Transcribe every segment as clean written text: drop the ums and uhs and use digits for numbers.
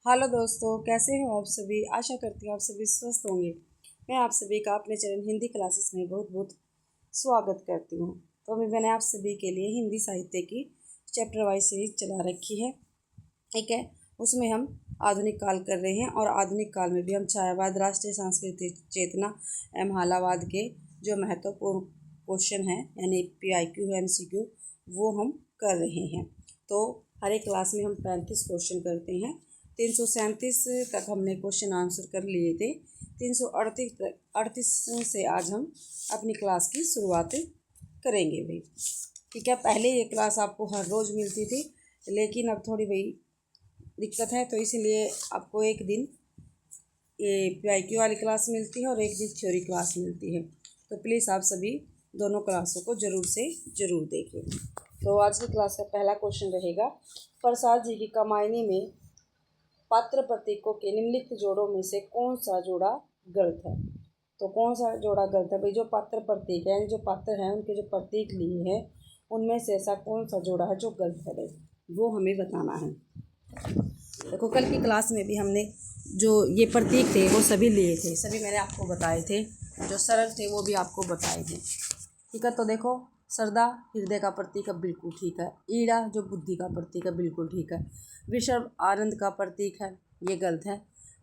Hello दोस्तों, कैसे हो आप सभी। आशा करती हूँ आप सभी स्वस्थ होंगे। मैं आप सभी का अपने चरण हिंदी क्लासेस में बहुत बहुत स्वागत करती हूँ। तो अभी मैंने आप सभी के लिए हिंदी साहित्य की चैप्टर वाइज सीरीज चला रखी है। ठीक है, उसमें हम आधुनिक काल कर रहे हैं और आधुनिक काल में भी हम छायावाद, राष्ट्रीय सांस्कृतिक चेतना एवं हालावाद के जो महत्वपूर्ण क्वेश्चन हैं यानी PIQ MCQ वो हम कर रहे हैं। तो हर एक क्लास में हम 35 क्वेश्चन करते हैं। 337 तक हमने क्वेश्चन आंसर कर लिए थे। 338 से आज हम अपनी क्लास की शुरुआत करेंगे भाई। ठीक है, पहले ये क्लास आपको हर रोज़ मिलती थी, लेकिन अब थोड़ी भाई दिक्कत है, तो इसलिए आपको एक दिन ये PIQ वाली क्लास मिलती है और एक दिन थ्योरी क्लास मिलती है। तो प्लीज़ आप सभी दोनों क्लासों को ज़रूर से ज़रूर देखें। तो आज की क्लास का पहला क्वेश्चन रहेगा, प्रसाद जी की कमायनी में पात्र प्रतीकों के निम्नलिखित जोड़ों में से कौन सा जोड़ा गलत है। तो कौन सा जोड़ा गलत है भाई। जो पात्र प्रतीक है यानी जो पात्र हैं उनके जो प्रतीक लिए हैं उनमें से ऐसा कौन सा जोड़ा है जो गलत है भाई, वो हमें बताना है। देखो, कल की क्लास में भी हमने जो ये प्रतीक थे वो सभी लिए थे, सभी मैंने आपको बताए थे। जो सरल थे वो भी आपको बताए थे। ठीक है, तो देखो, सरदा हृदय का प्रतीक है, बिल्कुल ठीक है। ईड़ा जो बुद्धि का प्रतीक है, बिल्कुल ठीक है। वृषभ आनंद का प्रतीक है, ये गलत है।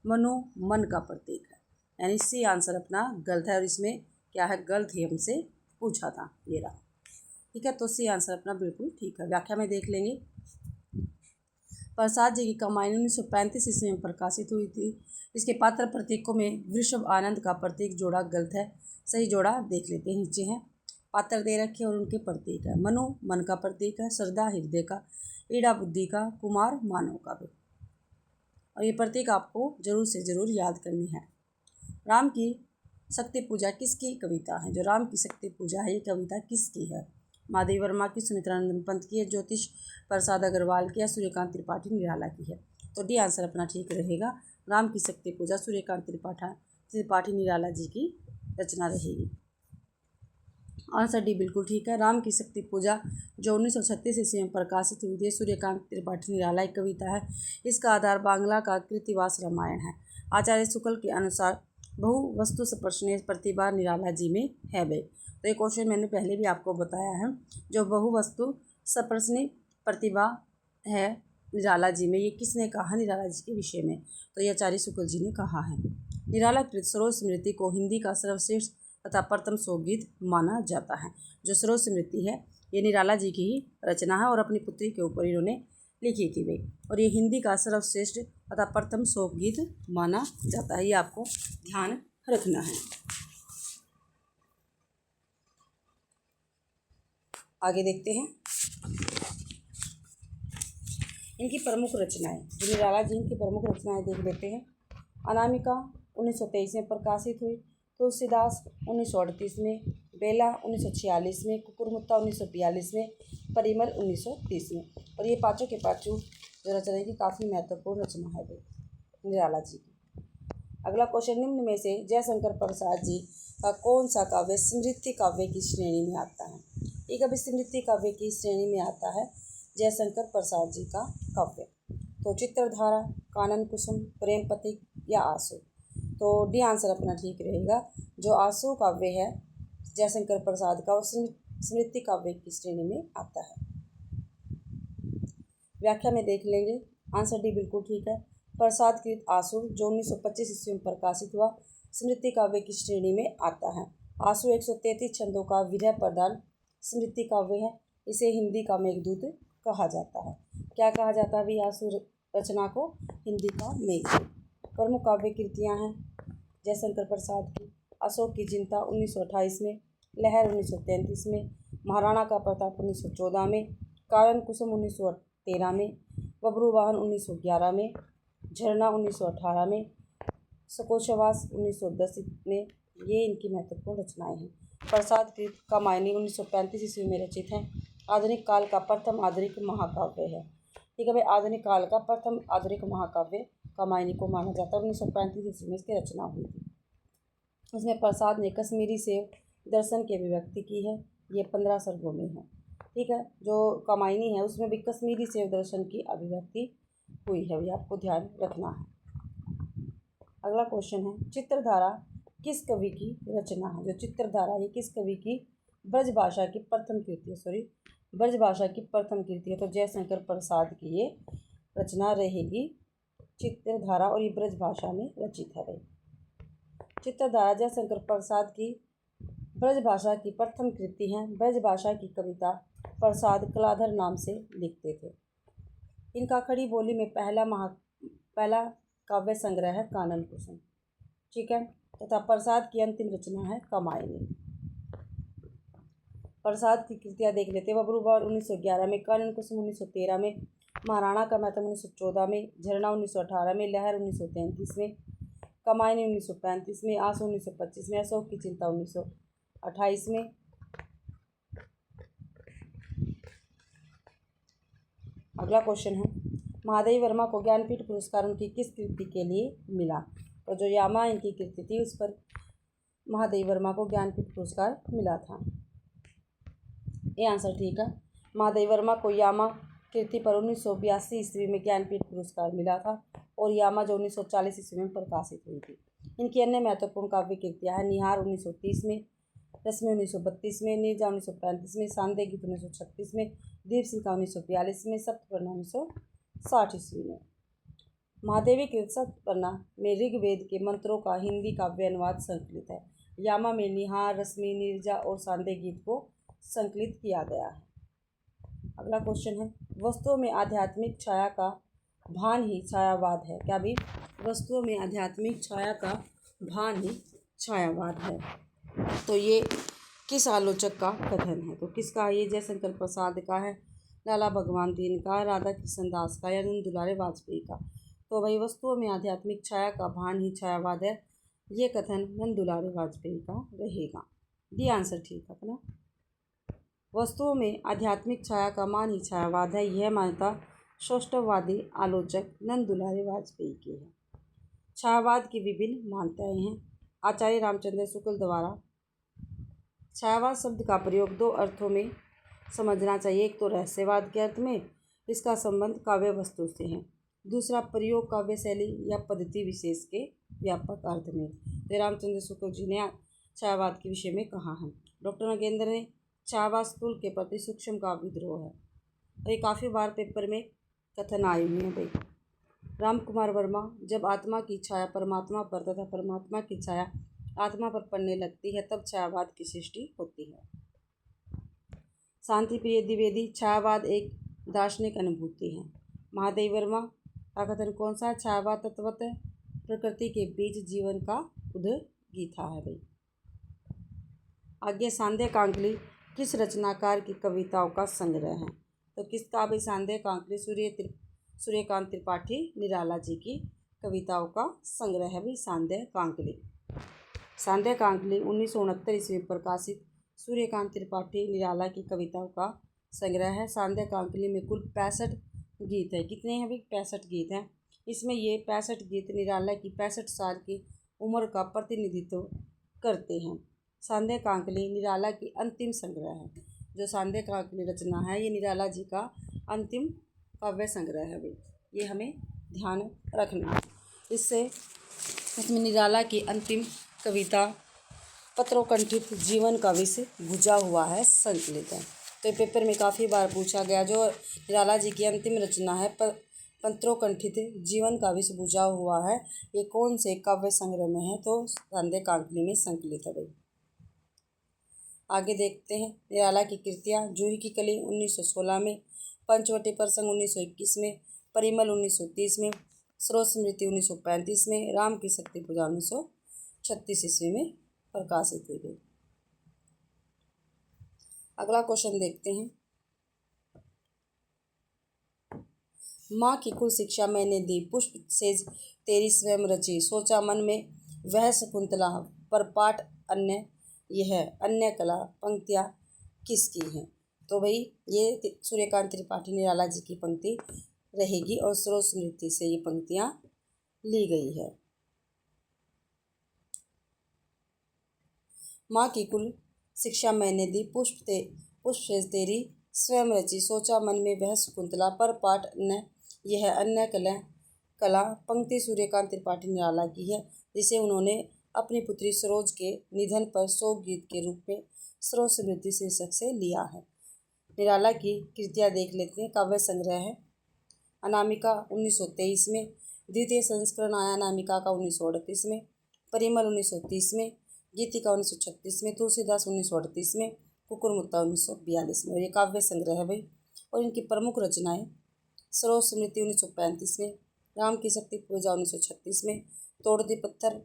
मनु मन का प्रतीक है, यानी सी आंसर अपना गलत है। और इसमें क्या है, गलत ही हमसे पूछा था, ये रहा। ठीक है, तो सी आंसर अपना बिल्कुल ठीक है। व्याख्या में देख लेंगे। प्रसाद जी की कमाई 1935 ईस्वी में प्रकाशित हुई थी। इसके पात्र प्रतीकों में वृषभ आनंद का प्रतीक जोड़ा गलत है। सही जोड़ा देख लेते हैं, नीचे हैं पात्र दे रखे और उनके प्रतीक है। मनु मन का प्रतीक है, श्रद्धा हृदय का, ईड़ा बुद्धि का, कुमार मानव का भी। और ये प्रतीक आपको जरूर से ज़रूर याद करनी है। राम की शक्ति पूजा किसकी कविता है। जो राम की शक्ति पूजा है ये कविता किसकी है। माधवी वर्मा की, सुमित्रानंदन पंत की है, ज्योतिष प्रसाद अग्रवाल की, या सूर्यकांत त्रिपाठी निराला की है। तो डी आंसर अपना ठीक रहेगा। राम की शक्ति पूजा सूर्यकांत त्रिपाठी निराला जी की रचना रहेगी। आंसर डी बिल्कुल ठीक है। राम की शक्ति पूजा जो 1936 ईस्वी में प्रकाशित हुई थी, सूर्यकांत त्रिपाठी निराला एक कविता है। इसका आधार बांग्ला का कृतिवास रामायण है। आचार्य शुक्ल के अनुसार बहु वस्तु स्पर्शनीय प्रतिभा निराला जी में है भाई। तो ये क्वेश्चन मैंने पहले भी आपको बताया है। जो बहु वस्तु स्पर्शनीय प्रतिभा है निराला जी में, ये किसने कहा निराला जी के विषय में। तो ये आचार्य शुक्ल जी ने कहा है। निराला कृत सरोज स्मृति को हिंदी का सर्वश्रेष्ठ तथा प्रथम शोकगीत माना जाता है। जो सरोज स्मृति है ये निराला जी की ही रचना है और अपनी पुत्री के ऊपर इन्होंने लिखी थी भाई। और ये हिंदी का सर्वश्रेष्ठ तथा प्रथम शोकगीत माना जाता है, ये आपको ध्यान रखना है। आगे देखते हैं इनकी प्रमुख रचनाएं। जो निराला जी की प्रमुख रचनाएं देख लेते हैं। अनामिका 1923 में प्रकाशित हुई, तुलसीदास 1938 में, बेला 1946 में, कुकुरमुत्ता 1942 में, परिमल 1930 में। और ये पाँचों के पाँचों जो रचना की काफ़ी महत्वपूर्ण रचना है निराला जी की। अगला क्वेश्चन, निम्न में से जयशंकर प्रसाद जी का कौन सा काव्य स्मृति काव्य की श्रेणी में आता है। ये कभी स्मृति काव्य की श्रेणी में आता है जयशंकर प्रसाद जी का काव्य। तो चित्रधारा, कानन कुसुम, प्रेम पथिक या आंसू। तो डी आंसर अपना ठीक रहेगा। जो आंसू काव्य है जयशंकर प्रसाद का, वो स्मृति काव्य की श्रेणी में आता है। व्याख्या में देख लेंगे। आंसर डी बिल्कुल ठीक है। प्रसाद कृत आंसू जो 1925 ईस्वी में प्रकाशित हुआ, स्मृति काव्य की श्रेणी में आता है। आंसू 133 छंदों का विरह प्रधान स्मृति काव्य है। इसे हिंदी का मेघदूत कहा जाता है। क्या कहा जाता है भी आंसू रचना को, हिंदी का मेघदूत। प्रमुख काव्य कृतियाँ हैं जयशंकर प्रसाद की। अशोक की चिंता 1928 में, लहर 1933 में, महाराणा का प्रताप 1914 में, कानन कुसुम 1913 में, बब्रुवाहन 1911 में, झरना 1918 में, सकोचवास 1910 में। ये इनकी महत्वपूर्ण रचनाएं हैं। प्रसाद कृत कमायनी 1935 ईस्वी में रचित हैं। आधुनिक काल का प्रथम आधुनिक महाकाव्य है। ठीक है भाई, आधुनिक काल का प्रथम आधुनिक महाकाव्य कमायनी को माना जाता है। 1935 ईस्वी में इसकी रचना हुई थी। इसमें प्रसाद ने कश्मीरी सेव दर्शन की अभिव्यक्ति की है। ये 15 सर्गों में है। ठीक है, जो कमायनी है उसमें भी कश्मीरी सेव दर्शन की अभिव्यक्ति हुई है, ये आपको ध्यान रखना है। अगला क्वेश्चन है, चित्रधारा किस कवि की रचना है? जो चित्रधारा ये किस कवि की ब्रज भाषा की प्रथम कृति है, ब्रज भाषा की प्रथम कृति है, तो जयशंकर प्रसाद की ये रचना रहेगी चित्रधारा, और ये ब्रज भाषा में रचित है भाई। चित्रधारा जयशंकर प्रसाद की ब्रज भाषा की प्रथम कृति है। ब्रज भाषा की कविता प्रसाद कलाधर नाम से लिखते थे। इनका खड़ी बोली में पहला काव्य संग्रह है कानन कुसुम, ठीक है, तथा प्रसाद की अंतिम रचना है कामायनी। प्रसाद की कृतियाँ देख लेते हैं। बबरूवाल 1911 में, कानन कुसुम 1913 में, महाराणा का महत्व 1914 में, झरना 1918 में, लहर 1933 में, कमायनी 1935 में, आंसू 1925 में, अशोक की चिंता 1928 में। अगला क्वेश्चन है, महादेवी वर्मा को ज्ञानपीठ पुरस्कार उनकी किस कृति के लिए मिला? तो जो यामा इनकी कृति थी उस पर महादेवी वर्मा को ज्ञानपीठ पुरस्कार मिला था। ये आंसर ठीक है। महादेवी वर्मा को यामा कृति पर 1982 ईस्वी में ज्ञानपीठ पुरस्कार मिला था, और यामा जो 1940 ईस्वी में प्रकाशित हुई थी। इनकी अन्य महत्वपूर्ण काव्य कृतियाँ हैं निहार 1930 में, रश्मि 1932 में, नीरजा 1935 में, सांदे गीत 1936 में, दीप सिंह 1942 में, सप्तपर्णा 1960 ईस्वी में। महादेवी कृत सप्तपर्णा में ऋग्वेद के मंत्रों का हिंदी काव्य अनुवाद संकलित है। यामा में निहार, रश्मि, नीरजा और सांदे गीत को संकलित किया गया है। अगला क्वेश्चन है, वस्तुओं में आध्यात्मिक छाया का भान ही छायावाद है? क्या भी वस्तुओं में आध्यात्मिक छाया का भान ही छायावाद है? तो ये किस आलोचक का कथन है? तो किसका? ये जयशंकर प्रसाद का है, लाला भगवान दीन का, राधा कृष्ण दास का, या नंद दुलारे वाजपेयी का? तो भाई वस्तुओं में आध्यात्मिक छाया का भान ही छायावाद है, ये कथन नंद दुलारे वाजपेयी का रहेगा। ये आंसर ठीक है अपना। वस्तुओं में आध्यात्मिक छाया का मान ही छायावाद है, यह मान्यता सौष्ठववादी आलोचक नंद दुलारे वाजपेयी की है। छायावाद की विभिन्न मान्यताएं हैं। आचार्य रामचंद्र शुक्ल द्वारा छायावाद शब्द का प्रयोग दो अर्थों में समझना चाहिए। एक तो रहस्यवाद के अर्थ में, इसका संबंध काव्य वस्तु से है। दूसरा प्रयोग काव्य शैली या पद्धति विशेष के व्यापक अर्थ में। तो रामचंद्र शुक्ल जी ने छायावाद के विषय में कहा है। डॉक्टर नगेंद्र ने छायावाद स्थूल के प्रति सूक्ष्म का विद्रोह है, और ये काफ़ी बार पेपर में कथन आए हुए हैं भाई। राम कुमार वर्मा, जब आत्मा की छाया परमात्मा पर तथा परमात्मा की छाया आत्मा पर पड़ने लगती है तब छायावाद की सृष्टि होती है। शांति प्रिय द्विवेदी, छायावाद एक दार्शनिक अनुभूति है। महादेवी वर्मा का कथन कौन सा? छायावाद तत्वतः प्रकृति के बीच जीवन का उद्गीता है भाई। आगे सांध्य कांकली किस रचनाकार की कविताओं का संग्रह है? तो किसका भाई? सांध्य कांकली सूर्यकांत त्रिपाठी निराला जी की कविताओं का संग्रह है भाई सांध्य कांकली। सांध्य कांकली 1969 ईस्वी में प्रकाशित सूर्यकांत त्रिपाठी निराला की कविताओं का संग्रह है। सांध्य कांकली में कुल 65 गीत है। कितने हैं भाई? 65 गीत हैं। इसमें ये 65 गीत निराला की 65 साल की उम्र का प्रतिनिधित्व करते हैं। सांध्य कांकली निराला की अंतिम संग्रह है। जो सांध्य कांकली रचना है ये निराला जी का अंतिम काव्य संग्रह है भाई, ये हमें ध्यान रखना। इसमें निराला की अंतिम कविता पत्रोकंठित जीवन का विष बुझा हुआ है संकलित है। तो पेपर में काफ़ी बार पूछा गया। जो निराला जी की अंतिम रचना है पत्रोकंठित जीवन का विष बुझा हुआ है, ये कौन से काव्य संग्रह में है? तो सांध्य कांकली में संकलित है भाई। आगे देखते हैं निराला की कृतियाँ। जूही की कली 1916 में, पंचवटी प्रसंग 1921 में, परिमल 1930 में, स्रोत स्मृति 1935 में, राम की शक्ति पूजा 1936 ईस्वी में प्रकाशित हुई गई। अगला क्वेश्चन देखते हैं। माँ की कुल शिक्षा मैंने दी, पुष्प सेज तेरी स्वयं रची, सोचा मन में वह शकुंतला, पर पाठ अन्य यह अन्य कला पंक्तियाँ किसकी हैं? तो भाई ये सूर्यकांत त्रिपाठी निराला जी की पंक्ति रहेगी, और स्रोत स्मृति से ये पंक्तियाँ ली गई है। माँ की कुल शिक्षा मैंने दी, पुष्प सेज तेरी स्वयं रची, सोचा मन में वह शकुंतला, पर पाठ न यह अन्य कला कला पंक्ति सूर्यकांत त्रिपाठी निराला की है, जिसे उन्होंने अपनी पुत्री सरोज के निधन पर शोक गीत के रूप में सरोज समृद्धि शीर्षक से लिया है। निराला की कृतियाँ देख लेते हैं। काव्य संग्रह है अनामिका 1923 में, द्वितीय संस्करण आया अनामिका का 1938 में, परिमल 1930 में, गीतिका 1936 में, तुलसीदास 1938 में, कुकुरमुत्ता 1942 में। और ये काव्य संग्रह है भाई। और इनकी प्रमुख रचनाएं सरोज स्मृति 1935 में, राम की शक्ति पूजा 1936 में, तोड़ दी पत्थर,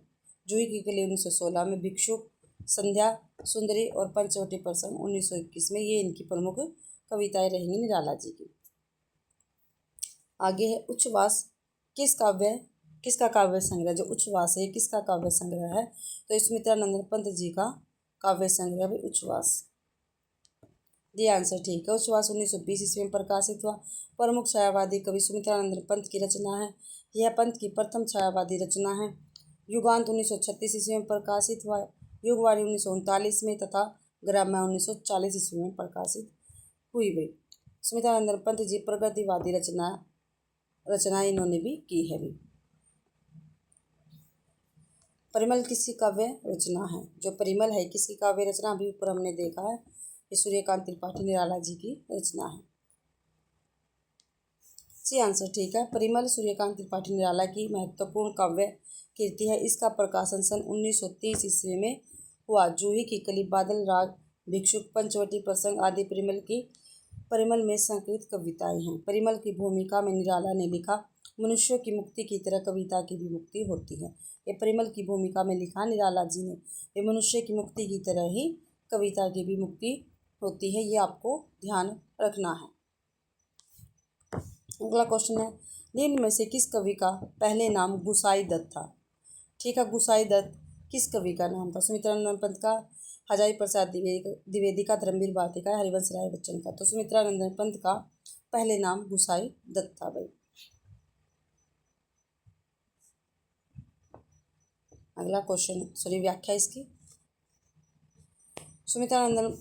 जूही की कली 1916 में, भिक्षुक, संध्या सुंदरी और पंचवटी प्रसंग 1921 में। ये इनकी प्रमुख कविताएं रहेंगी निराला जी की। आगे है उच्छ्वास। किसका काव्य संग्रह, जो उच्छ्वास है किसका काव्य संग्रह है, तो सुमित्रानंद पंत जी का काव्य संग्रह भी उच्छ्वास। ये आंसर ठीक है। उच्छ्वास 1920 ईस्वी में प्रकाशित हुआ। प्रमुख छायावादी कवि सुमित्रानंद पंत की रचना है। यह पंत की प्रथम छायावादी रचना है। युगांत 1936 ईस्वी में प्रकाशित हुआ। युगवाणी 1939 में तथा ग्राम्य 1940 ईस्वी में प्रकाशित हुई गई। सुमित्रानंद पंत जी प्रगतिवादी रचना इन्होंने भी की है भी। परिमल किसकी काव्य रचना है, जो परिमल है किसकी काव्य रचना, अभी ऊपर हमने देखा है, ये सूर्यकांत त्रिपाठी निराला जी की रचना है। सी आंसर ठीक है। परिमल सूर्यकांत त्रिपाठी निराला की महत्वपूर्ण काव्य कृति है। इसका प्रकाशन सन 1930 ईस्वी में हुआ। जूही की कली, बादल राग, भिक्षुक, पंचवटी प्रसंग आदि परिमल में संकलित कविताएं हैं। परिमल की भूमिका में निराला ने लिखा, मनुष्यों की मुक्ति की तरह कविता की भी मुक्ति होती है। ये परिमल की भूमिका में लिखा निराला जी ने। ये मनुष्य की मुक्ति की तरह ही कविता की भी मुक्ति होती है, ये आपको ध्यान रखना है। अगला क्वेश्चन है, निम्न में से किस कवि का पहले नाम गुसाई दत्त था। ठीक है, गुसाई दत्त किस कवि का नाम था। सुमित्रानंद पंत का, हजारी प्रसाद द्विवेदी का, धर्मवीर भारती का, हरिवंश राय बच्चन का। तो सुमित्रानंद पंत का पहले नाम गुसाई दत्त था भाई। अगला क्वेश्चन व्याख्या इसकी। सुमित्रानंद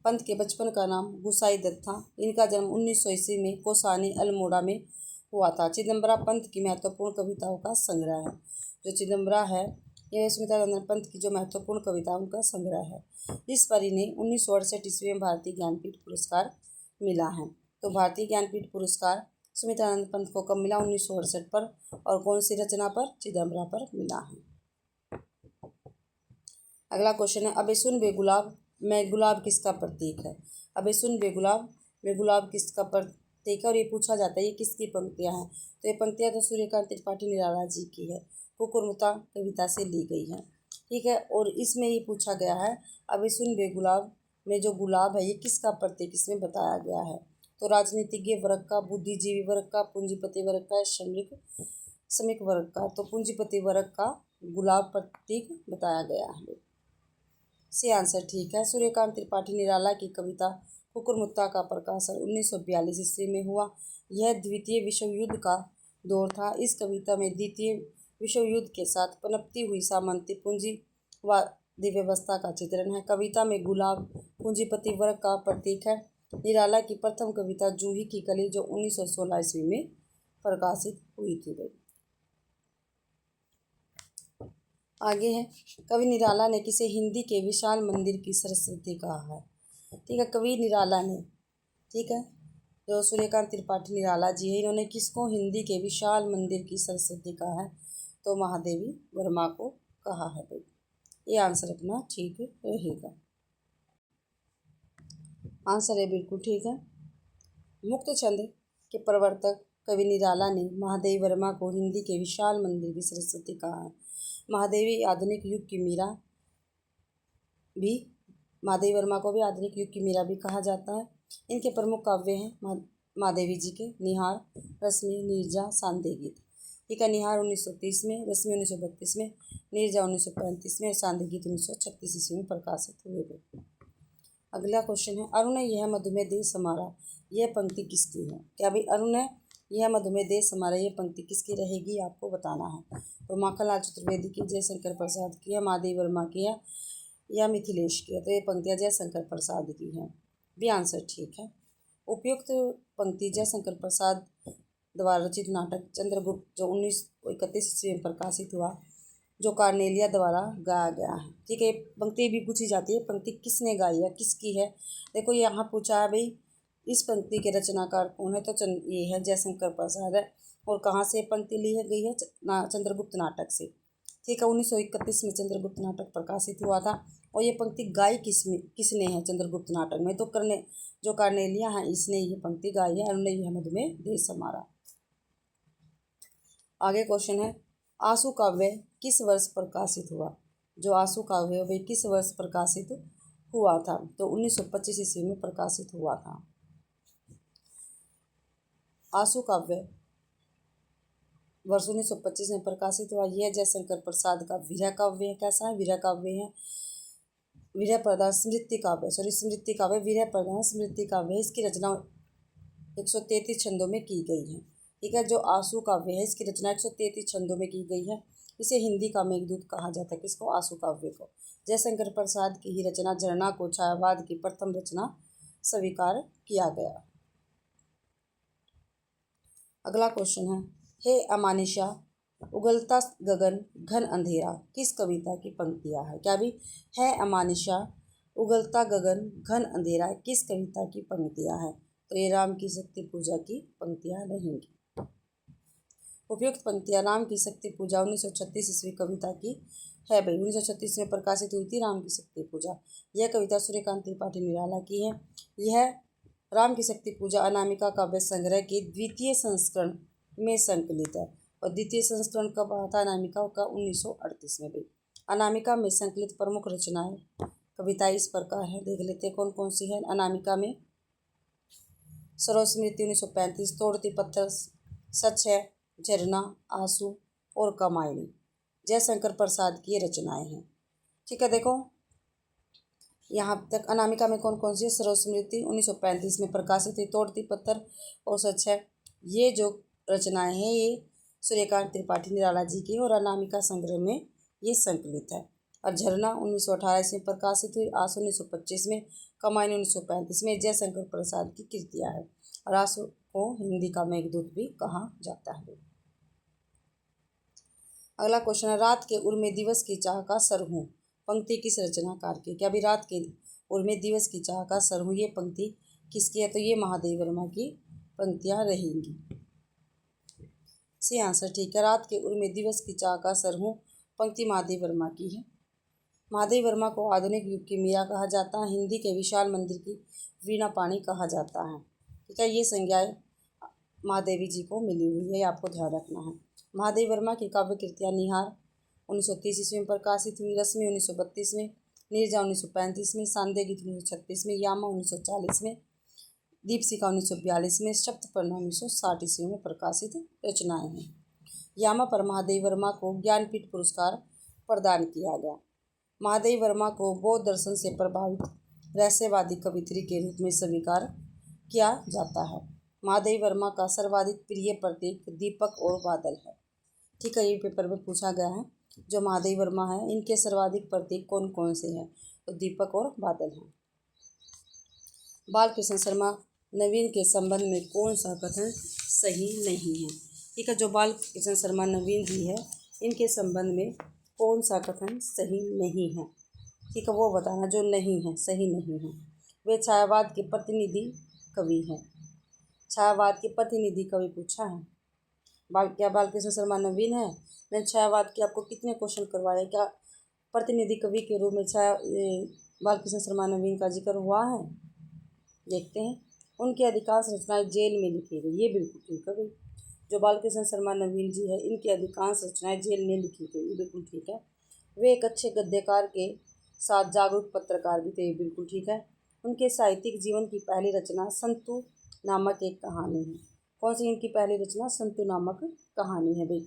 पंत के बचपन का नाम गुसाई दत्त था। इनका जन्म 1900 ईस्वी में कोसानी अल्मोड़ा में हुआ था। चिदम्बरा पंत की महत्वपूर्ण कविताओं का संग्रह है। जो चिदम्बरा है यह सुमित्रानंद पंत की जो महत्वपूर्ण कविता उनका संग्रह है। इस पर इन्हें 1968 ईस्वी में भारतीय ज्ञानपीठ पुरस्कार मिला है। तो भारतीय ज्ञानपीठ पुरस्कार सुमित्रानंद पंत को कब मिला, 1968 पर, और कौन सी रचना पर, चिदम्बरा पर मिला है। अगला क्वेश्चन है, अबे सुन बेगुलाब में गुलाब किसका प्रतीक है। अबे सुन बेगुलाब में गुलाब किसका प्रतीक है, और ये पूछा जाता है ये किसकी पंक्तियां हैं। तो ये पंक्तियां तो सूर्यकांत त्रिपाठी निराला जी की है, कुकुरमुत्ता कविता से ली गई है। ठीक है, और इसमें ये पूछा गया है अबे सुन बेगुलाब में जो गुलाब है ये किसका प्रतीक इसमें बताया गया है। तो राजनीतिज्ञ वर्ग का, बुद्धिजीवी वर्ग का, पूंजीपति वर्ग का, श्रमिक वर्ग का। तो पूंजीपति वर्ग का गुलाब प्रतीक बताया गया है। सी आंसर ठीक है। सूर्यकांत त्रिपाठी निराला की कविता कुकुरमुत्ता का प्रकाशन 1942 ईस्वी में हुआ। यह द्वितीय विश्व युद्ध का दौर था। इस कविता में द्वितीय विश्व युद्ध के साथ पनपती हुई सामंती पूंजीवादी व्यवस्था का चित्रण है। कविता में गुलाब पूंजीपति वर्ग का प्रतीक है। निराला की प्रथम कविता जूही की कली जो 1916 ईस्वी में प्रकाशित हुई थी। आगे है, कवि निराला ने किसे हिंदी के विशाल मंदिर की सरस्वती कहा है। ठीक है, कवि निराला ने, ठीक है, जो सूर्यकांत त्रिपाठी निराला जी है, इन्होंने किसको हिंदी के विशाल मंदिर की सरस्वती कहा है। तो महादेवी वर्मा को कहा है भाई। ये आंसर अपना ठीक रहेगा। आंसर है बिल्कुल ठीक है। मुक्त छंद के प्रवर्तक कवि निराला ने महादेवी वर्मा को हिंदी के विशाल मंदिर की सरस्वती कहा है। महादेवी आधुनिक युग की मीरा भी, महादेवी वर्मा को भी आधुनिक युग की मीरा भी कहा जाता है। इनके प्रमुख काव्य हैं महादेवी जी के निहार, रश्मि, नीरजा, सांदे गीत। ठीक है, निहार 1930 में, रश्मि 1932 में, नीरजा 1935 में और सांदे गीत 1936 ईस्वी में प्रकाशित हुए थे। अगला क्वेश्चन है, अरुण यह मधुमेह देश हमारा, यह पंक्ति किसकी है। क्या भाई, अरुण यह मधुमेह देश हमारा, ये पंक्ति किसकी रहेगी आपको बताना है। तो माखनलाल चतुर्वेदी की, जयशंकर प्रसाद की है, महादेवी वर्मा की है, या मिथिलेश की है। तो ये पंक्तियाँ जयशंकर प्रसाद की हैं। भी आंसर ठीक है। उपयुक्त पंक्ति जयशंकर प्रसाद द्वारा रचित नाटक चंद्रगुप्त जो 1931 ईस्वी में प्रकाशित हुआ, जो कार्नेलिया द्वारा गाया गया है। ठीक है, पंक्ति भी पूछी जाती है, पंक्ति किसने गाई है, किसकी है। देखो यहाँ पूछा है भाई इस पंक्ति के रचनाकार कौन है, तो ये है जयशंकर प्रसाद है। और कहाँ से पंक्ति ली है गई है, चंद्रगुप्त नाटक से। ठीक है, 1931 में चंद्रगुप्त नाटक प्रकाशित हुआ था। और ये पंक्ति गाई किसने है चंद्रगुप्त नाटक में, तो जो कार्नेलिया है इसने ये पंक्ति गाई है, उन्होंने यह मधु में देश हमारा। आगे क्वेश्चन है, आंसू काव्य किस वर्ष प्रकाशित हुआ। जो आंसू काव्य है वह किस वर्ष प्रकाशित हुआ था, तो 1925 ईस्वी में प्रकाशित हुआ था। आंसू काव्य वर्ष 1925 में प्रकाशित हुआ। यह जयशंकर प्रसाद का वीरा काव्य है। कैसा है, वीरा काव्य है। वीरा प्रधान स्मृति काव्य, स्मृति काव्य वीरा प्रधान स्मृति काव्य है। इसकी रचना 133 छंदों में की गई है। ठीक है, जो आंसू काव्य है इसकी रचना 133 छंदों में की गई है। इसे हिंदी का मेघदूत कहा जाता है। किसको, आंसू काव्य को। जयशंकर प्रसाद की ही रचना झरना को छायावाद की प्रथम रचना स्वीकार किया गया। अगला क्वेश्चन है, हे अमानिशा उगलता गगन घन अंधेरा किस कविता की पंक्तियां है। क्या भी है अमानिशा उगलता गगन घन अंधेरा किस कविता की पंक्तियां हैं, तो ये राम की शक्ति पूजा की पंक्तियां रहेंगी। उपयुक्त पंक्तियां राम की शक्ति पूजा 1936 ईस्वी कविता की है भाई। 1936 में प्रकाशित हुई थी राम की शक्ति पूजा। यह कविता सूर्यकांत त्रिपाठी निराला की है। यह राम की शक्ति पूजा अनामिका काव्य संग्रह के द्वितीय संस्करण में संकलित है। और द्वितीय संस्करण कब आया था अनामिका का, 1938 में भी। अनामिका में संकलित प्रमुख रचनाएं कविताएं इस प्रकार है, देख लेते हैं कौन कौन सी है। अनामिका में सरोज स्मृति 1935, तोड़ती पत्थर, सच है, झरना, आंसू और कमायनी जयशंकर प्रसाद की ये रचनाएं हैं। ठीक है, देखो यहाँ तक अनामिका में कौन कौन सी है। सरोज स्मृति 1935 में प्रकाशित हुई, तोड़ती पत्थर और सच है, ये जो रचनाएं हैं ये सूर्यकांत त्रिपाठी निराला जी की और अनामिका संग्रह में ये संकलित है। और झरना 1918 में प्रकाशित हुई, आंसू 1925 में, कमायनी 1935 में जयशंकर प्रसाद की कृतियाँ है। और आंसू को हिंदी का मेघदूत भी कहा जाता है। अगला क्वेश्चन है, रात के उर्मे दिवस की चाह का सर हूँ पंक्ति किस रचनाकार की। क्या भी रात के उर्मे दिवस की चाह का सर हूँ ये पंक्ति किसकी है, तो ये महादेव वर्मा की पंक्तियाँ रहेंगी। सी आंसर ठीक है, रात के उर्मे दिवस की चाह का सर हूँ पंक्ति महादेव वर्मा की है। महादेव वर्मा को आधुनिक युग की मीरा कहा जाता है। हिंदी के विशाल मंदिर की वीणा पाणी कहा जाता है। ठीक है, ये संज्ञाएं महादेवी जी को मिली हुई है, आपको ध्यान रखना है। महादेव वर्मा की काव्य कृतियाँ निहार 1930 ईस्वी में प्रकाशित हुई, रश्मि 1932 में, नीरजा 1935 में, सांदे गीत 1936 में, यामा 1940 में, दीपशिखा 1942 में, सप्तपर्णा 1960 ईस्वी में प्रकाशित रचनाएं हैं। यामा पर महादेव वर्मा को ज्ञानपीठ पुरस्कार प्रदान किया गया। महादेव वर्मा को बौद्ध दर्शन से प्रभावित रहस्यवादी कवित्री के रूप में स्वीकार किया जाता है। महादेव वर्मा का सर्वाधिक प्रिय प्रतीक दीपक और बादल है। ठीक है, ये पेपर में पूछा गया है। जो महादेव वर्मा है इनके सर्वाधिक प्रतीक कौन कौन से हैं, तो दीपक और बादल हैं। बालकृष्ण शर्मा नवीन के संबंध में कौन सा कथन सही नहीं है। ठीक है, जो बालकृष्ण शर्मा नवीन जी है इनके संबंध में कौन सा कथन सही नहीं है। ठीक है, वो बताना जो नहीं है, सही नहीं है। वे छायावाद के प्रतिनिधि कवि हैं। छायावाद के प्रतिनिधि कवि पूछा है। क्या बालकृष्ण शर्मा नवीन है। मैंने छायावाद के आपको कितने क्वेश्चन करवाए, क्या प्रतिनिधि कवि के रूप में बालकृष्ण शर्मा नवीन का जिक्र हुआ है। देखते हैं, उनकी अधिकांश रचनाएं जेल में लिखी गई, ये बिल्कुल ठीक है भाई। जो बालकृष्ण शर्मा नवीन जी है इनकी अधिकांश रचनाएं जेल में लिखी गई, ये बिल्कुल ठीक है। वे एक अच्छे गद्यकार के साथ जागरूक पत्रकार भी थे, ये बिल्कुल ठीक है। उनके साहित्यिक जीवन की पहली रचना संतु नामक एक कहानी है। कौन सी इनकी पहली रचना, संतु नामक कहानी है भाई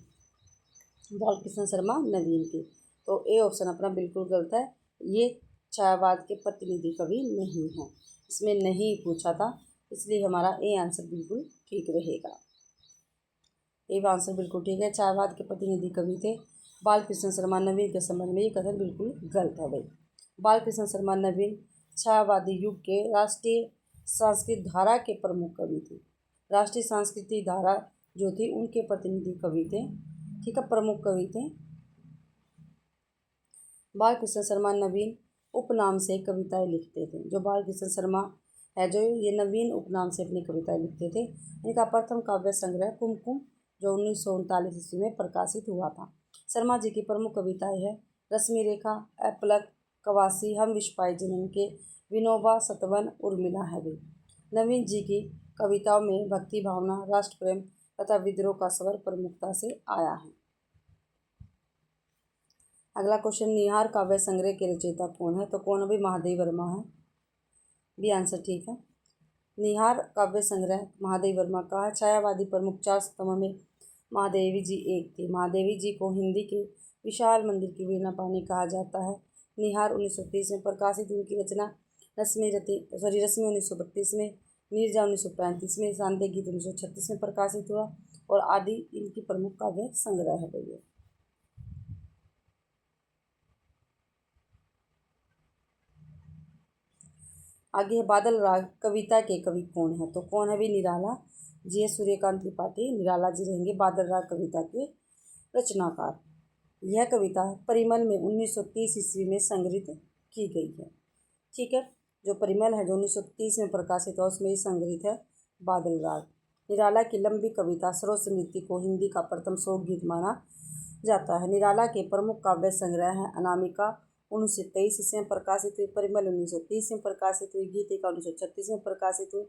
बालकृष्ण शर्मा नवीन की। तो ए ऑप्शन अपना बिल्कुल गलत है, ये छायावाद के प्रतिनिधि कवि नहीं है, इसमें नहीं पूछा था, इसलिए हमारा ए आंसर बिल्कुल ठीक रहेगा। ए आंसर बिल्कुल ठीक है, छायावाद के प्रतिनिधि कवि थे। बालकृष्ण शर्मा नवीन के संबंध में ये कथन बिल्कुल गलत है भाई। बालकृष्ण शर्मा नवीन छायावादी युग के राष्ट्रीय सांस्कृतिक धारा के प्रमुख कवि थे। राष्ट्रीय सांस्कृतिक धारा जो थी उनके प्रतिनिधि कवि थे, ठीक है, प्रमुख कवि थे। बाल कृष्ण शर्मा नवीन उपनाम से कविताएं लिखते थे। जो बाल कृष्ण शर्मा है जो ये नवीन उपनाम से अपनी कविताएं लिखते थे। इनका प्रथम काव्य संग्रह कुमकुम जो 1939 ईस्वी में प्रकाशित हुआ था। शर्मा जी की प्रमुख कविताएं हैं रश्मि रेखा, अपलक, कवासी, हम विश्वाई जनन के, विनोबा, सतवन, उर्मिला है भी। नवीन जी की कविताओं में भक्ति भावना, राष्ट्र प्रेम तथा विद्रोह का स्वर प्रमुखता से आया है। अगला क्वेश्चन, निहार काव्य संग्रह के रचयिता कौन है? तो कौन है भाई? महादेवी वर्मा है भी आंसर, ठीक है। निहार काव्य संग्रह महादेवी वर्मा का है। छायावादी प्रमुख 4 स्तंभ में महादेवी जी एक थी। महादेवी जी को हिंदी के विशाल मंदिर की वीणा पानी कहा जाता है। निहार 1930 में प्रकाशित, उनकी रचना रश्मि 1932 में, नीरजा 1935 में, शांति गीत 1936 में प्रकाशित हुआ और आदि इनकी प्रमुख काव्य संग्रह है भैया। आगे है बादल राग कविता के कवि कौन है? तो कौन है भी? निराला जी है, सूर्यकांत त्रिपाठी निराला जी रहेंगे बादल राग कविता के रचनाकार। यह कविता परिमल में 1930 ईस्वी में संग्रहित की गई है, ठीक है। जो परिमल है जो 1930 में प्रकाशित हुआ उसमें ही संग्रहित है बादल राग। निराला की लंबी कविता सरोज स्मृति को हिंदी का प्रथम शोक गीत माना जाता है। निराला के प्रमुख काव्य संग्रह हैं अनामिका 1923 ईस्वी में प्रकाशित हुई, परिमल 1930 में प्रकाशित हुई, गीतिका 1936 में प्रकाशित हुई,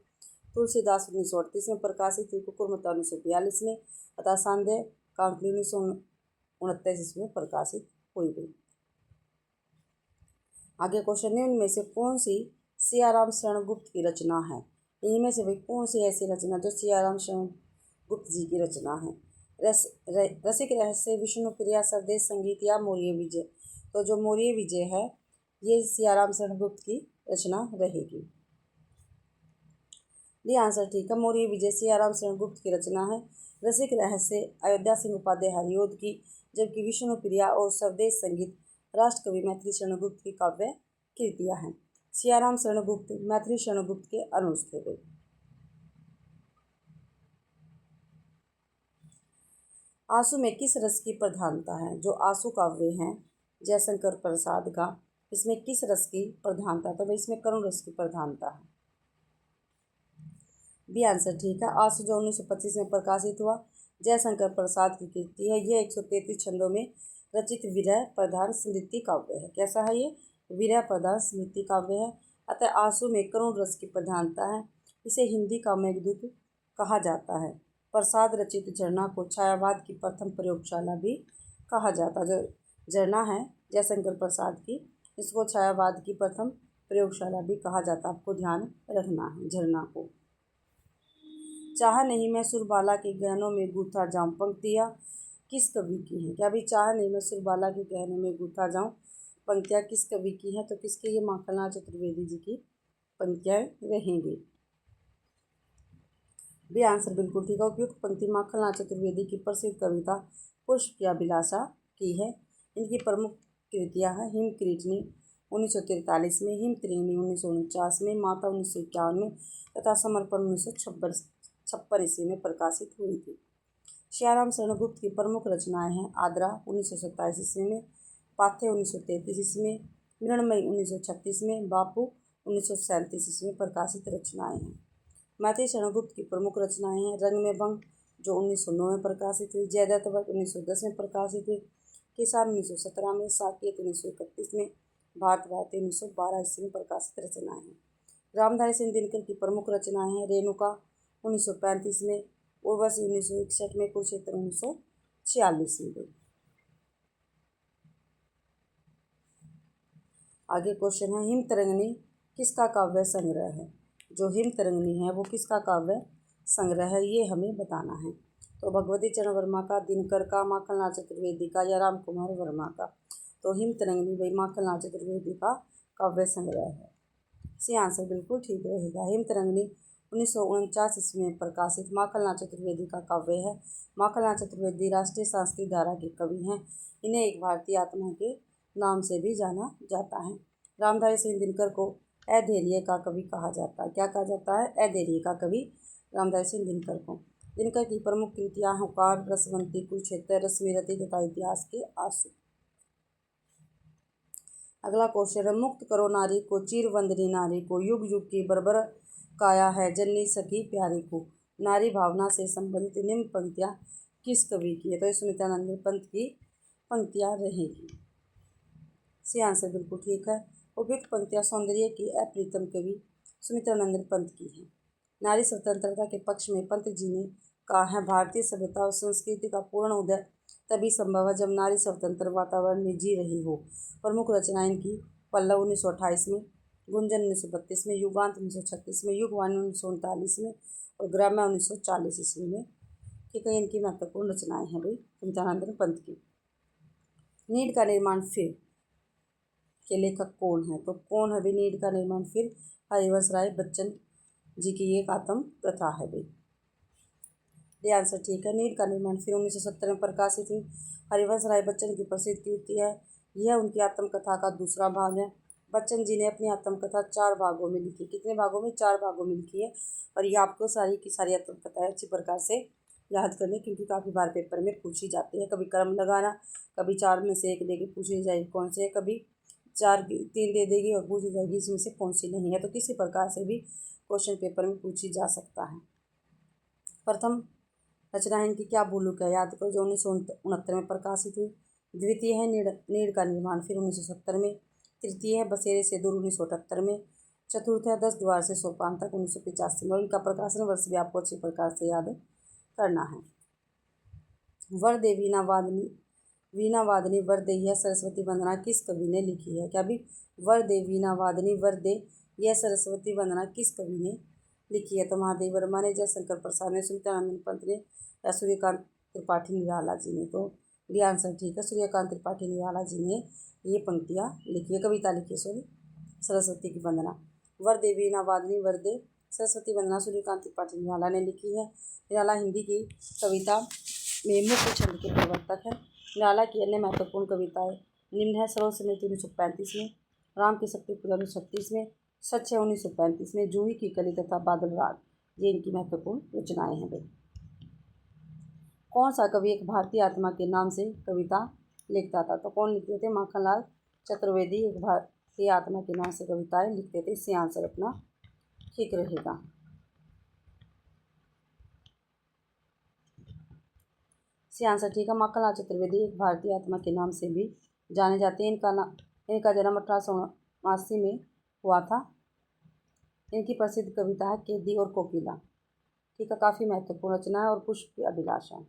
तुलसीदास 1938 में प्रकाशित हुई, कुकुरमुत्ता 1942 में तथा सांध्य कांकली 1929 ईस्वी में प्रकाशित हुई गई। आगे क्वेश्चन है, उनमें से कौन सी सियाराम शरण गुप्त की रचना है? इनमें से भाई कौन सी ऐसी रचना जो सियाराम शरण गुप्त जी की रचना है? रसिक रहस्य, विष्णु प्रिया, स्वदेश संगीत या मौर्य विजय? तो जो मौर्य विजय है ये सियाराम शरण गुप्त की रचना रहेगी। ये आंसर ठीक है, मौर्य विजय सियाराम शरण गुप्त की रचना है। रसिक रहस्य अयोध्या सिंह उपाध्याय हरिओद की, जबकि विष्णु प्रिया और स्वदेश संगीत राष्ट्रकवि मैथिली शरण गुप्त की काव्य कृतियां हैं। सियाराम शरण गुप्त मैथिली शरण गुप्त के अनुज थे। आंसू में किस रस की प्रधानता है? जो आंसू काव्य हैं जयशंकर प्रसाद का, इसमें किस रस की प्रधानता? तो भाई इसमें करुण रस की प्रधानता है। बी आंसर ठीक है, आंसू जो 1925 में प्रकाशित हुआ जयशंकर प्रसाद की कृति है। यह 133 छंदों में रचित विरह प्रधान स्मृति काव्य है। कैसा है ये? विरह प्रधान स्मृति काव्य है। अतः आंसू में करुण रस की प्रधानता है। इसे हिंदी का मेघदूत कहा जाता है। प्रसाद रचित झरना को छायावाद की प्रथम प्रयोगशाला भी कहा जाता है। जो झरना है जयशंकर प्रसाद की, इसको छायावाद की प्रथम प्रयोगशाला भी कहा जाता है। आपको ध्यान रखना है झरना को। चाह नहीं मैं सुरबाला के गहनों में गूथा जाऊं पंक्तियाँ किस कवि की हैं? क्या भी चाह नहीं मैं सुरबाला के गहनों में गूथा जाऊं पंक्तियाँ किस कवि की हैं? तो किसकी? ये माखनलाल चतुर्वेदी जी की पंक्तियाँ रहेंगी। भी आंसर बिल्कुल ठीक है। उपयुक्त पंक्ति माखनलाल चतुर्वेदी की प्रसिद्ध कविता पुष्प की अभिलाषा की है। इनकी प्रमुख कृतियाँ हैं हिम क्रीटनी 1943 में, हिम त्रिंगनी 1949 में, माता 1951 में तथा समर्पण 1956 ईस्वी में प्रकाशित हुई थी। सियाराम शरण गुप्त की प्रमुख रचनाएं हैं आद्रा 1927 ईस्वी में, पाथे 1933 ईस्वी में, मृणमयी 1936 में, बापू 1937 ईस्वी में प्रकाशित रचनाएं हैं। मैथिली शरण गुप्त की प्रमुख रचनाएं हैं रंग में भंग जो 1909 में प्रकाशित हुई, जयदत्त वध 1910 में प्रकाशित हुई, किसान 1917 में, साकेत 1931 में, भारत भारती 1912 ईस्वी में प्रकाशित रचनाएं हैं। रामधारी सिंह दिनकर की प्रमुख रचनाएं हैं रेणुका 1935 में, उर्वशी 1961 में, कुरुक्षेत्र 1946 में। आगे क्वेश्चन है हिम तरंगिणी किसका काव्य संग्रह है? जो हिम तरंगिणी है वो किसका काव्य संग्रह है ये हमें बताना है। तो भगवती चरण वर्मा का, दिनकर का, माखनलाल चतुर्वेदी का या राम कुमार वर्मा का? तो हिम तरंगिणी भाई माखनलाल चतुर्वेदी का काव्य संग्रह है। सी आंसर बिल्कुल ठीक रहेगा। हिम तरंगिणी 1949 ईस्वी में प्रकाशित माखनलाल चतुर्वेदी का काव्य है। माखनलाल चतुर्वेदी राष्ट्रीय संस्कृत धारा के कवि हैं। इन्हें एक भारतीय आत्मा के नाम से भी जाना जाता है। रामधारी सिंह दिनकर को अधैर्य का कवि कहा जाता है। क्या कहा जाता है? अधैर्य का कवि रामधारी सिंह दिनकर को। दिनकर की प्रमुख कृतियां हुंकार, रसवंती, कुरुक्षेत्र, रश्मिरथी तथा इतिहास के आंसू। अगला क्वेश्चन है, मुक्त करो नारी को, चिर वंदनी नारी को, युग युग की बर्बर काया है जननी सखी प्यारी को। नारी भावना से संबंधित निम्न पंक्तियां किस कवि की है? तो सुमित्रानंद पंत की पंक्तियां रहेगी। सी आंसर बिल्कुल ठीक है। उपयुक्त पंक्तियां सौंदर्य की अप्रीतम कवि सुमित्रानंद पंत की है। नारी स्वतंत्रता के पक्ष में पंत जी ने कहा है, भारतीय सभ्यता और संस्कृति का पूर्ण उदय तभी संभव है जब नारी स्वतंत्र वातावरण में जी रही हो। प्रमुख रचनाएं इनकी पल्लव 1928 में, गुंजन 1932 में, युगांत 1936 में, युगवाणी 1939 में और ग्राम्य 1940 ईस्वी में। ठीक है, इनकी महत्वपूर्ण रचनाएं हैं भाई सुमित्रानंद पंत की। नीड का निर्माण फिर के लेखक कौन है? तो कौन है भाई नीड का निर्माण फिर? हरिवंश राय बच्चन जी की एक आत्म कथा है भाई। ये आंसर ठीक है। नीड का निर्माण फिर 1970 में प्रकाशित हुई हरिवंश राय बच्चन की प्रसिद्ध कृति है। यह उनकी आत्मकथा का दूसरा भाग है। बच्चन जी ने अपनी आत्मकथा 4 भागों में लिखी। कितने भागों में? 4 भागों में लिखी है। और ये आपको सारी की सारी आत्मकथाएं अच्छी प्रकार से याद करनी, क्योंकि काफ़ी बार पेपर में पूछी जाती है। कभी क्रम लगाना, कभी 4 में से एक देगी, पूछी जाएगी कौन से है, कभी 3 दे देगी और पूछी जाएगी इसमें से कौन सी नहीं है। तो किसी प्रकार से भी क्वेश्चन पेपर में पूछी जा सकता है। प्रथम रचना है इनकी क्या भूलुक है, याद करो, जो 1969 में प्रकाशित हुई। द्वितीय है नीड़ का निर्माण फिर 1970 में। तृतीय है बसेरे से दूर 1978 में। चतुर्थ है 10 द्वार से सोपान तक 1985 में। और इनका प्रकाशन वर्ष भी आपको अच्छी प्रकार से याद करना है। वर दे वीणा वादनी वर दे यह सरस्वती वंदना किस कवि ने लिखी है? क्या भी वर दे वीणा वादनी वर दे यह सरस्वती वंदना किस कवि ने लिखी है? तो महादेव वर्मा ने, जयशंकर प्रसाद ने, सुमित्रानंद पंत ने या सूर्यकांत त्रिपाठी निराला जी ने। तो ये आंसर ठीक है, सूर्यकांत त्रिपाठी निराला जी ने ये पंक्तियाँ लिखी है, कविता लिखी है, सॉरी, सरस्वती की वंदना। वर दे वीणा वादनी वर दे सरस्वती वंदना सूर्यकांत त्रिपाठी निराला ने लिखी है। निराला हिंदी की कविता में मुख्य छंद के प्रवर्तक हैं। निराला की अन्य महत्वपूर्ण कविताएं निम्न है। सरोज समिति 1935 में, राम की शक्ति पूजा 1936 में, सच है 1935 में, जूही की कली तथा बादल राग, ये इनकी महत्वपूर्ण रचनाएं हैं भाई। कौन सा कवि एक भारतीय आत्मा के नाम से कविता लिखता था? तो कौन लिखते थे? माखनलाल चतुर्वेदी एक भारतीय आत्मा के नाम से कविताएं लिखते थे। इससे आंसर अपना ठीक रहेगा। इससे आंसर ठीक है। माखनलाल चतुर्वेदी एक भारतीय आत्मा के नाम से भी जाने जाते हैं। इनका जन्म 1879 में हुआ था। इनकी प्रसिद्ध कविता है कैदी और कोकिला। ठीक है, काफ़ी महत्वपूर्ण रचना है। और पुष्प की अभिलाषा।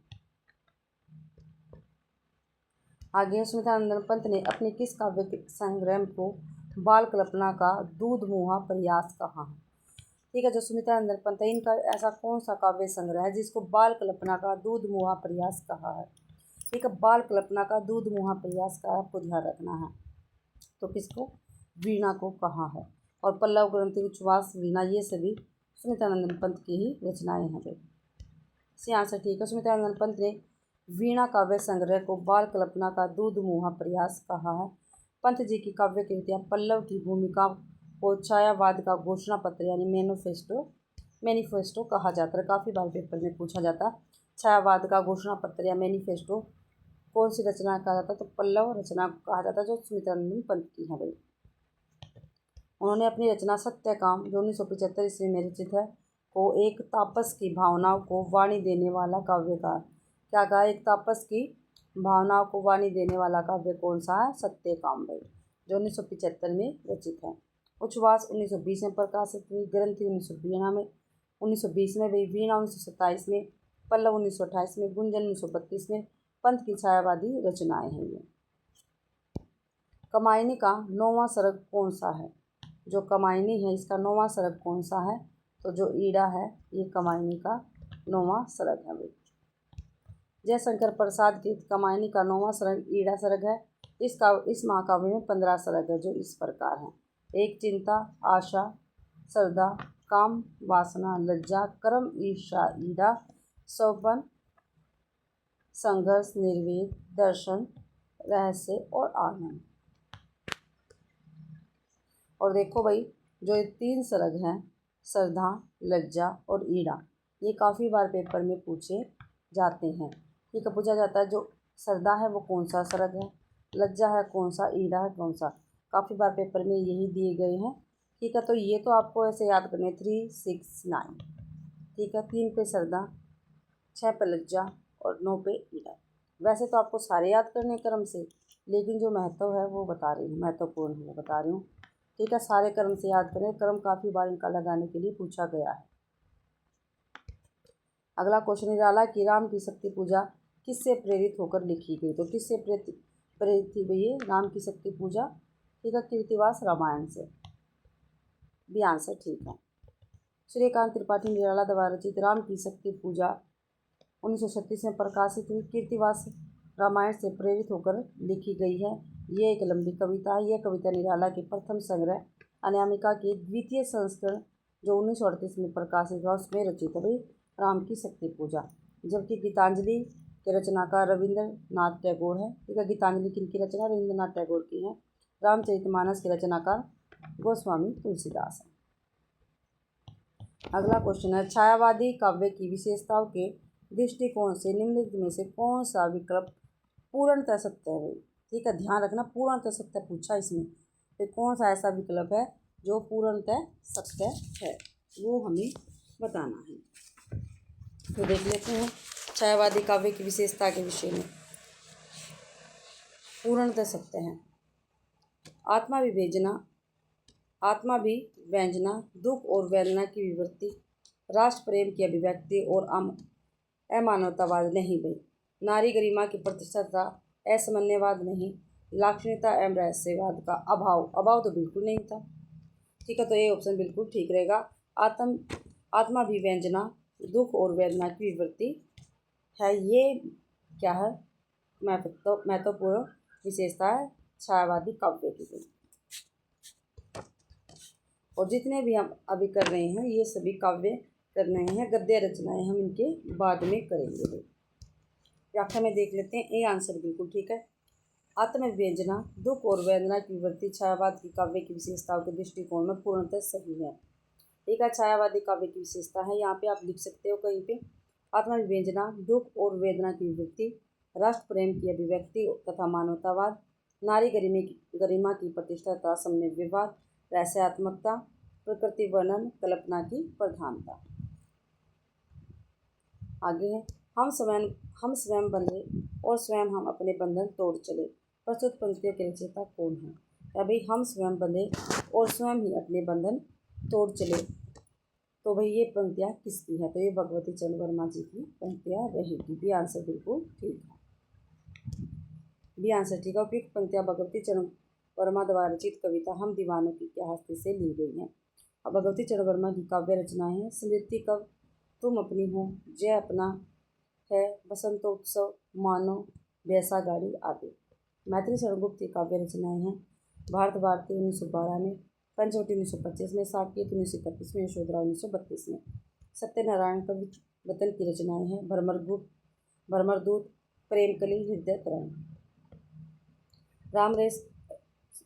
आगे सुमित्रानंद पंत ने अपने किस काव्य संग्रह को बाल कल्पना का दूध मुहा प्रयास कहा है? ठीक है, जो सुमित्रानंद पंत है, इनका ऐसा कौन सा काव्य संग्रह है जिसको बाल कल्पना का दूध मुहा प्रयास कहा है? ठीक है, बाल कल्पना का दूध मुहा प्रयास का आपको ध्यान रखना है। तो किसको? वीणा को कहा है। और पल्लव ग्रंथि उच्छ्वास वीणा ये सभी सुमित्रानंद पंत की ही रचनाएं हैं भाई। इससे आंसर ठीक है। सुमित्रानंद पंत ने वीणा काव्य संग्रह को बाल कल्पना का दूध मुहा प्रयास कहा है। पंत जी की काव्य कृतियाँ पल्लव की भूमिका को छायावाद का घोषणा पत्र यानी मैनिफेस्टो कहा जाता है। काफ़ी बार पेपर में पूछा जाता है छायावाद का घोषणा पत्र या मैनिफेस्टो कौन सी रचना कहा जाता है? तो पल्लव रचना कहा जाता है, जो सुमित्रानंद पंत की है भाई। उन्होंने अपनी रचना सत्यकाम जो 1975 ईस्वी में रचित है को एक तापस की भावनाओं को वाणी देने वाला काव्यकार। क्या कहा? एक तापस की भावनाओं को वाणी देने वाला काव्य कौन सा है? सत्यकाम भाई, जो 1975 में रचित है। उच्छ्वास 1920 में प्रकाशित हुई। ग्रंथि 1920 में, वीणा 1927 में, पल्लव 1928 में, गुंजन 1932 में। पंत की छायावादी रचनाएं हैं ये। कमायनी का 9वां सर्ग कौन सा है? जो कमायनी है इसका 9वां सर्ग कौन सा है? तो जो ईड़ा है ये कमायनी का 9वां सर्ग है भाई। जयशंकर प्रसाद की कमायनी का 9वां सर्ग ईड़ा सर्ग है। इस महाकाव्य में 15 सर्ग है, जो इस प्रकार हैं। एक चिंता, आशा, श्रद्धा, काम, वासना, लज्जा, कर्म, ईर्षा, ईड़ा, सोपन, संघर्ष, निर्वेद, दर्शन, रहस्य और आनंद। और देखो भाई, जो ये 3 सर्ग हैं, श्रद्धा, लज्जा और ईड़ा, ये काफ़ी बार पेपर में पूछे जाते हैं। ठीक है, पूछा जाता है जो सरदा है वो कौन सा सरद है, लज्जा है कौन सा, ईड़ा है कौन सा। काफ़ी बार पेपर में यही दिए गए हैं। ठीक है, तो ये तो आपको ऐसे याद करने 3, 6, 9। ठीक है, 3 पे सरदा, 6 पे लज्जा और 9 पे ईड़ा। वैसे तो आपको सारे याद करने क्रम से, लेकिन जो महत्व है वो बता रही हूँ, महत्वपूर्ण है वो बता रही हूँ। ठीक है, सारे क्रम से याद करें, क्रम काफ़ी बार इनका लगाने के लिए पूछा गया है। अगला क्वेश्चन, निराला की राम की शक्ति पूजा किससे प्रेरित होकर लिखी गई? तो किससे प्रेरित थी भई ये राम की शक्ति पूजा? ठीक है, कीर्तिवास रामायण से भी आंसर ठीक है। सूर्यकांत त्रिपाठी निराला द्वारा रचित राम की शक्ति पूजा 1936 में प्रकाशित हुई, कीर्तिवास रामायण से प्रेरित होकर लिखी गई है। ये एक लंबी कविता है। यह कविता निराला के प्रथम संग्रह अनामिका के द्वितीय संस्करण जो 1938 में प्रकाशित हुआ उसमें रचित है भाई राम की शक्ति पूजा। जबकि गीतांजलि के रचनाकार रविंद्रनाथ टैगोर है। ठीक है, गीतांजलि किनकी रचना? रविंद्रनाथ टैगोर की है। रामचरितमानस के रचनाकार गोस्वामी तुलसीदास है। अगला क्वेश्चन है, छायावादी काव्य की विशेषताओं के दृष्टिकोण से निम्नलिखित में से कौन सा विकल्प पूर्णतः सत्य है? ठीक है, ध्यान रखना, पूर्णतः सत्य पूछा इसमें, तो कौन सा ऐसा विकल्प है जो पूर्णतः सत्य है, वो हमें बताना है। तो देख लेते हैं छायावादी काव्य की विशेषता के विषय में। पूर्णतः सत्य है, आत्माभिव्यंजना, दुख और वेदना की विवृत्ति, राष्ट्र प्रेम की अभिव्यक्ति और अमानवतावाद नहीं भाई, नारी गरिमा की प्रतिष्ठा, असमन्यवाद नहीं, लाक्षणिकता एवं रहस्यवाद का अभाव तो बिल्कुल नहीं था। ठीक है, तो ये ऑप्शन बिल्कुल ठीक रहेगा। आत्माभिव्यंजना, दुख और वेदना की विवृत्ति है, ये क्या है? महत्वपूर्ण विशेषता है छायावादी काव्य की। और जितने भी हम अभी कर रहे हैं ये सभी काव्य कर रहे हैं, गद्य रचनाएं हम इनके बाद में करेंगे। व्याख्या में देख लेते हैं, ए आंसर बिल्कुल ठीक है। आत्मव्यंजना, दुख और वेदना की विवृत्ति छायावाद की काव्य की विशेषताओं के दृष्टिकोण में पूर्णतः सही है। एक छायावादी काव्य की विशेषता है, यहाँ पे आप लिख सकते हो कहीं पे, आत्मव्यंजना, दुख और वेदना की विवृत्ति, राष्ट्र प्रेम की अभिव्यक्ति तथा मानवतावाद, नारी गरिमा की प्रतिष्ठा तथा समन्वय विवाद, रहस्यात्मकता, प्रकृति वर्णन, कल्पना की प्रधानता। आगे है, हम स्वयं बंधे और स्वयं हम अपने बंधन तोड़ चले। प्रस्तुत पंक्तियों के रचयिता कौन है? अभी हम स्वयं बंधे और स्वयं ही अपने बंधन तोड़ चले, तो भाई ये पंक्तियाँ किसकी है? तो ये भगवती चरण वर्मा जी की पंक्तियाँ रहेगी। बी आंसर बिल्कुल ठीक है, बी आंसर ठीक है। उपयुक्त पंक्तियाँ भगवती चरण वर्मा द्वारा रचित कविता हम दीवानों की क्या हस्ती से ली गई हैं। अब भगवती चरण वर्मा की काव्य रचनाएं हैं, स्मृति कव, तुम अपनी हो, जय अपना है, बसंतोत्सव, मानो, भैंसा गाड़ी आदि। मैथिली शरण गुप्त की काव्य रचनाएं हैं, भारत भारती 1912 में, पंचवटी 1925 में, साकेत 1931 में, यशोधरा 1932 में। सत्यनारायण कवि वतन की रचनाएं हैं, भ्रमरदूत, प्रेमकली, हृदय तरंग।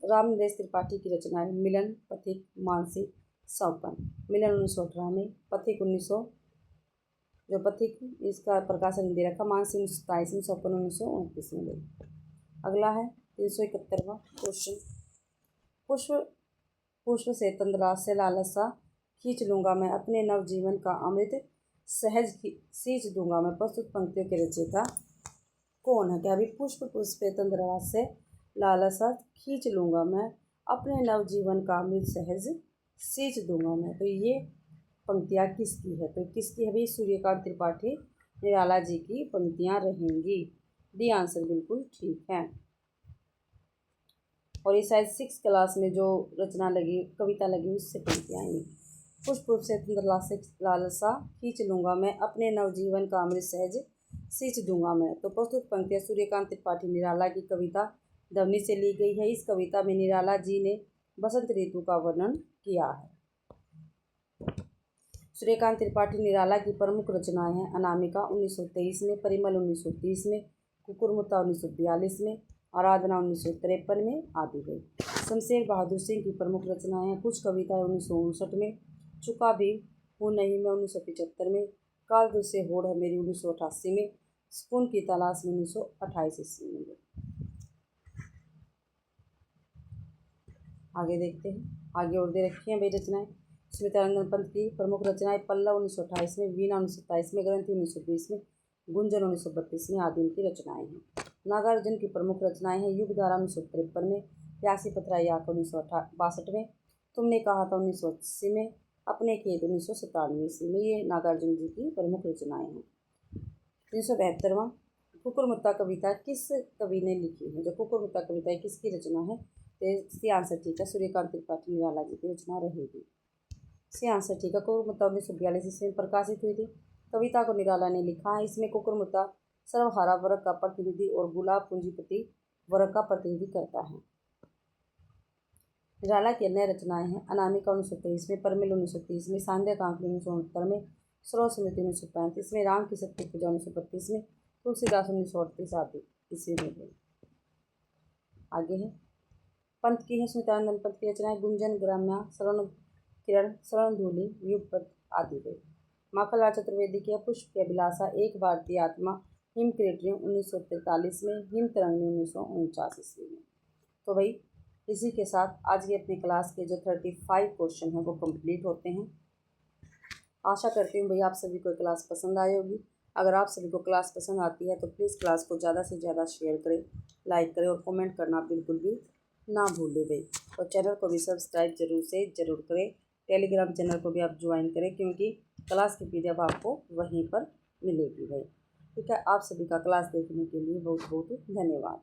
रामनरेश त्रिपाठी की रचनाएं, मिलन, पथिक, मानसी, सौपन। मिलन 1918 में, पथिक 1900, जो पथिक इसका प्रकाशन हिंदी रखा, मानसी 1927 में, सौपन 1929 में। अगला है 371वां क्वेश्चन, पुष्प से तंद्रास से लालसा खींच लूँगा मैं, अपने नवजीवन का अमृत सहज सींच दूंगा मैं। प्रस्तुत पंक्तियों के रचयिता कौन है? क्या अभी पुष्प से तंद्रास से लालसा खींच लूँगा मैं, अपने नवजीवन का अमृत सहज सींच दूंगा मैं, तो ये पंक्तियाँ किसकी है? तो किसकी है भाई? सूर्यकांत त्रिपाठी निराला जी की पंक्तियाँ रहेंगी। डी आंसर बिल्कुल ठीक है। और ये शायद 6 क्लास में जो रचना लगी, कविता लगी, उससे पंक्तियाँ आई। पुष्प से लालसा खींच लूँगा मैं, अपने नवजीवन का अमृत सहज सींच दूंगा मैं। तो प्रस्तुत पंक्तियाँ सूर्यकांत त्रिपाठी निराला की कविता ध्वनि से ली गई है। इस कविता में निराला जी ने बसंत ऋतु का वर्णन किया है। सूर्यकांत त्रिपाठी निराला की प्रमुख रचनाएं हैं, अनामिका 1923 में, परिमल 1930 में, कुकुरमुत्ता 1942 में, आराधना 1953 में आदि गई। शमशेर बहादुर सिंह की प्रमुख रचनाएं हैं, कुछ कविताएं 1959 में, चुका भी हूँ नहीं में 1975 में, काल से होड़ है मेरी 1988 में, सुकून की तलाश में 1928 ईस्वी में। आगे देखते हैं, आगे और दे रखी हैं भाई रचनाएं। स्मृतिरंजन पंत की प्रमुख रचनाएं पल्लव 1928 में, वीणा 1927 में, ग्रंथि 1920 में, गुंजन 1932 में आदि इनकी रचनाएं हैं। नागार्जुन की प्रमुख रचनाएं हैं युगधारा 1953 में, प्यासी पथराई आँख 1962 में, तुमने कहा था 1980 में, अपने खेत 1997 ईस्वी में। ये नागार्जुन जी की प्रमुख रचनाएं हैं। 372वां, कुकुरमुत्ता कविता किस कवि ने लिखी है? जो कुकुरमुत्ता कविता किसकी रचना है? सी आंसर ठीक है, सूर्यकांत त्रिपाठी निराला जी की रचना रहेगी। सी आंसर ठीक है। कुकुरमुत्ता 1942 ईस्वी में प्रकाशित हुई थी। कविता को निराला ने लिखा है। इसमें कुकुरमुत्ता सर्वहारा वर्ग का प्रतिनिधि और गुलाब पूंजीपति वर्ग का प्रतिनिधि करता है। निराला की अन्य रचनाएं हैं अनामिका 1923 में, परमिल 1930 में, सांध्या कांकली 1969 में, सरोज स्मृति 1935 में, राम की शक्ति पूजा 1932 में, तुलसीदास 1938 आदि ईस्वी में। आगे है पंत की है स्मृतानंद पंत की रचनाएं गुंजन, ग्राम्या, शरण किरण, शरण धूलि, युगपथ आदि है। माखनलाल चतुर्वेदी की पुष्प की अभिलाषा, एक भारतीय आत्मा, हिम क्रिएटिव 1943 में, हिम तरंगी 1949 ईस्वी में। तो भाई इसी के साथ आज के अपने क्लास के जो 35 क्वेश्चन हैं वो कंप्लीट होते हैं। आशा करती हूँ भाई आप सभी को क्लास पसंद आई होगी। अगर आप सभी को क्लास पसंद आती है तो प्लीज़ क्लास को ज़्यादा से ज़्यादा शेयर करें, लाइक करें और कमेंट करना बिल्कुल भी ना भूलें भाई। और चैनल को भी सब्सक्राइब ज़रूर करें। टेलीग्राम चैनल को भी आप ज्वाइन करें क्योंकि क्लास की पीडीएफ आपको वहीं पर मिलेगी भाई। ठीक है, आप सभी का क्लास देखने के लिए बहुत बहुत धन्यवाद।